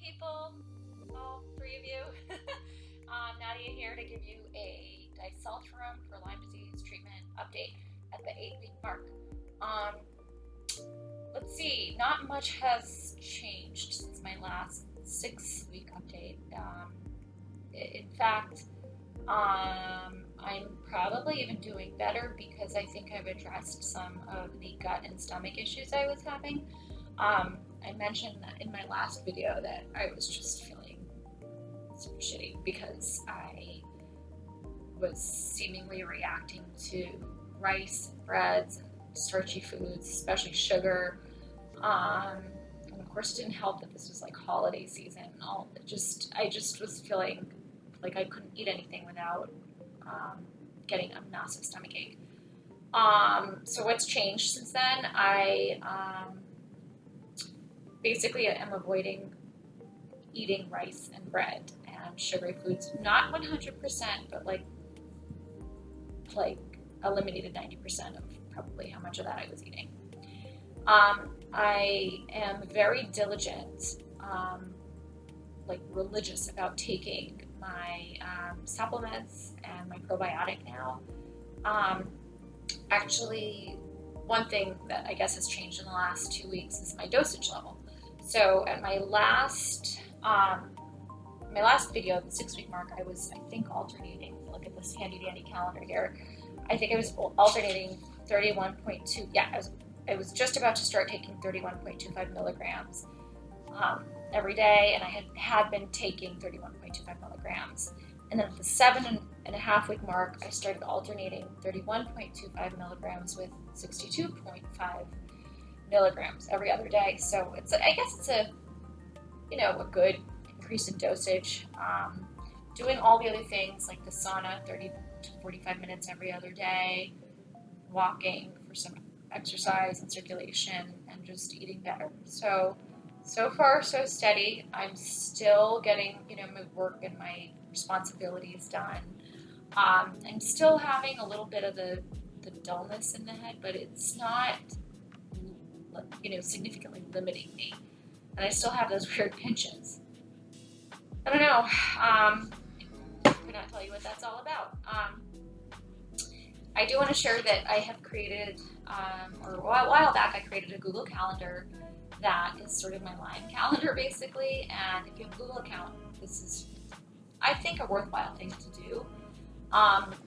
people, all three of you. Nadia here to give you a disulfiram for Lyme disease treatment update at the 8-week mark. Um, let's see, not much has changed since my last 6-week update. In fact, I'm probably even doing better because I think I've addressed some of the gut and stomach issues I was having. I mentioned that in my last video that I was just feeling super shitty because I was seemingly reacting to rice and breads and starchy foods, especially sugar. And of course, it didn't help that this was like holiday season and all. I just was feeling like I couldn't eat anything without getting a massive stomach ache. So what's changed since then? I basically am avoiding eating rice and bread and sugary foods. Not 100%, but like eliminated 90% of probably how much of that I was eating. I am very diligent, like religious about taking my supplements and my probiotic now. Actually, one thing that I guess has changed in the last 2 weeks is my dosage level. So at my last video, the 6-week mark, I was, I think, alternating. Look at this handy dandy calendar here. I think I was alternating 31.2. Yeah, I was just about to start taking 31.25 milligrams every day, and I had been taking 31.25 milligrams. And then at the 7.5-week mark, I started alternating 31.25 milligrams with 62.5 milligrams every other day. So I guess it's a good increase in dosage. Doing all the other things like the sauna 30 to 45 minutes every other day, walking for some exercise and circulation, and just eating better. So far so steady. I'm still getting my work and my responsibilities done. I'm still having a little bit of the dullness in the head, but it's not significantly limiting me. And I still have those weird pinches. I don't know. I could not tell you what that's all about. I do want to share that I have created, or a while back, I created a Google Calendar that is sort of my Lyme calendar, basically. And if you have a Google account, this is, I think, a worthwhile thing to do.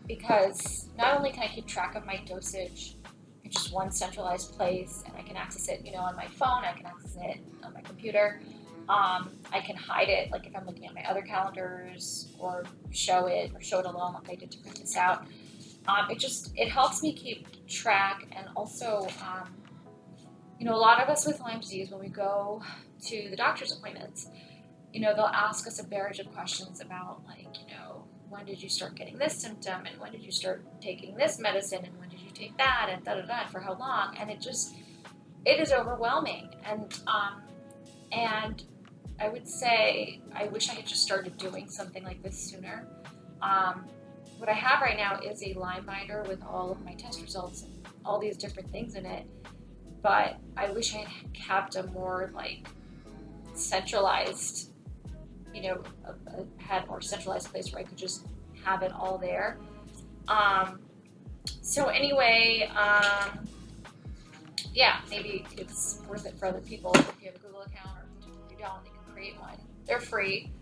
Because not only can I keep track of my dosage in just one centralized place, and I can access it, on my phone, I can access it on my computer. I can hide it, like if I'm looking at my other calendars, or show it alone, like I did to print this out. It helps me keep track, and also, a lot of us with Lyme disease, when we go to the doctor's appointments, they'll ask us a barrage of questions about, like, when did you start getting this symptom, and when did you start taking this medicine, and when did you take that, and da-da-da, for how long, and it is overwhelming, and I would say I wish I had just started doing something like this sooner. What I have right now is a Lyme binder with all of my test results and all these different things in it, but I wish I had kept a more centralized, had more centralized place where I could just have it all there. So anyway, yeah, maybe it's worth it for other people if you have a Google account, or if you don't, you can create one. They're free,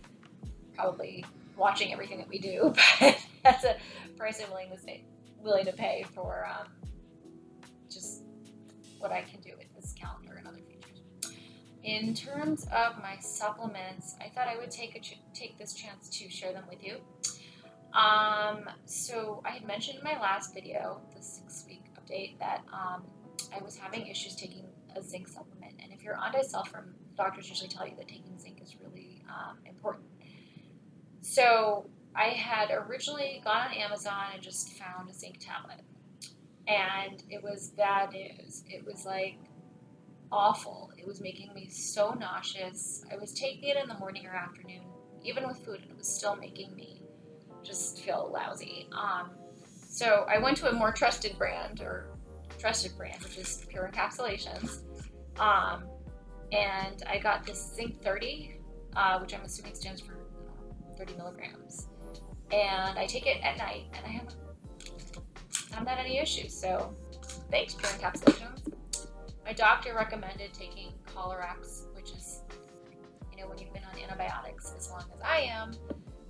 probably watching everything that we do, but that's a price I'm willing to pay for just what I can do with this calendar and other features. In terms of my supplements, I thought I would take this chance to share them with you. So I had mentioned in my last video, the 6-week update, that I was having issues taking a zinc supplement. And if you're on disulfiram, doctors usually tell you that taking zinc is really important. So I had originally gone on Amazon and just found a zinc tablet. And it was bad news. It was awful. It was making me so nauseous. I was taking it in the morning or afternoon, even with food, and it was still making me just feel lousy. So I went to a more trusted brand, which is Pure Encapsulations. And I got this Zinc 30 which I'm assuming stands for 30 milligrams. And I take it at night, and I haven't had any issues. So thanks for encapsulations. My doctor recommended taking Colorex, which is, when you've been on antibiotics as long as I am,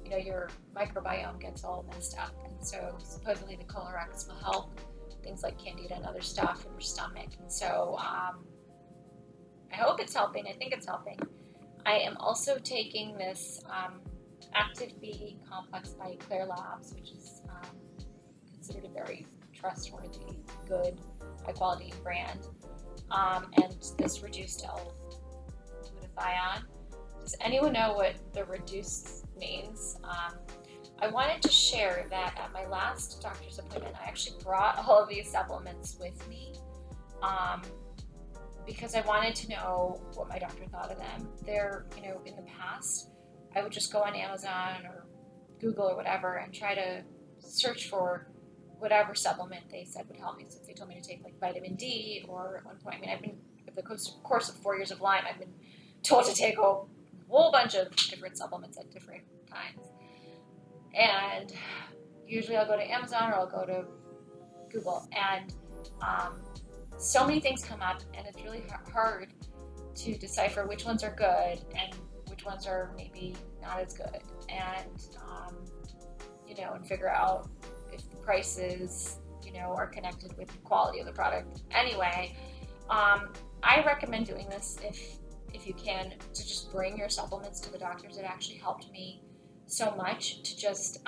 your microbiome gets all messed up. And so supposedly the Colorex will help things like candida and other stuff in your stomach. And so I hope it's helping. I think it's helping. I am also taking this Active B complex by Claire Labs, which is considered a very trustworthy, good, high quality brand. And this reduced L-glutathione. Does anyone know what the reduced means? I wanted to share that at my last doctor's appointment, I actually brought all of these supplements with me because I wanted to know what my doctor thought of them. They're, in the past, I would just go on Amazon or Google or whatever and try to search for whatever supplement they said would help me. So if they told me to take like vitamin D, or at one point, I've been, over the course of 4 years of Lyme, I've been told to take a whole bunch of different supplements at different times. And usually I'll go to Amazon or I'll go to Google, and so many things come up, and it's really hard to decipher which ones are good and which ones are maybe not as good, and and figure out if the prices are connected with the quality of the product. Anyway, I recommend doing this if you can, to just bring your supplements to the doctors. It actually helped me so much to just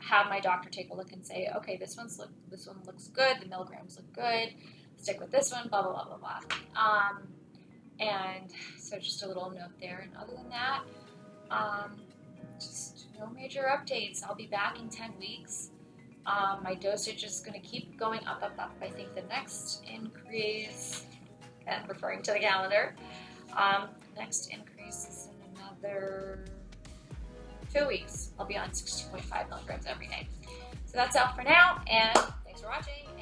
have my doctor take a look and say, okay, this one looks good, the milligrams look good, stick with this one, blah blah blah blah blah. And so just a little note there. And other than that, just no major updates. I'll be back in 10 weeks. My dosage is going to keep going up. I think the next increase, and referring to the calendar, next increase is in another 2 weeks. I'll be on 60.5 milligrams every day. So that's all for now, and thanks for watching.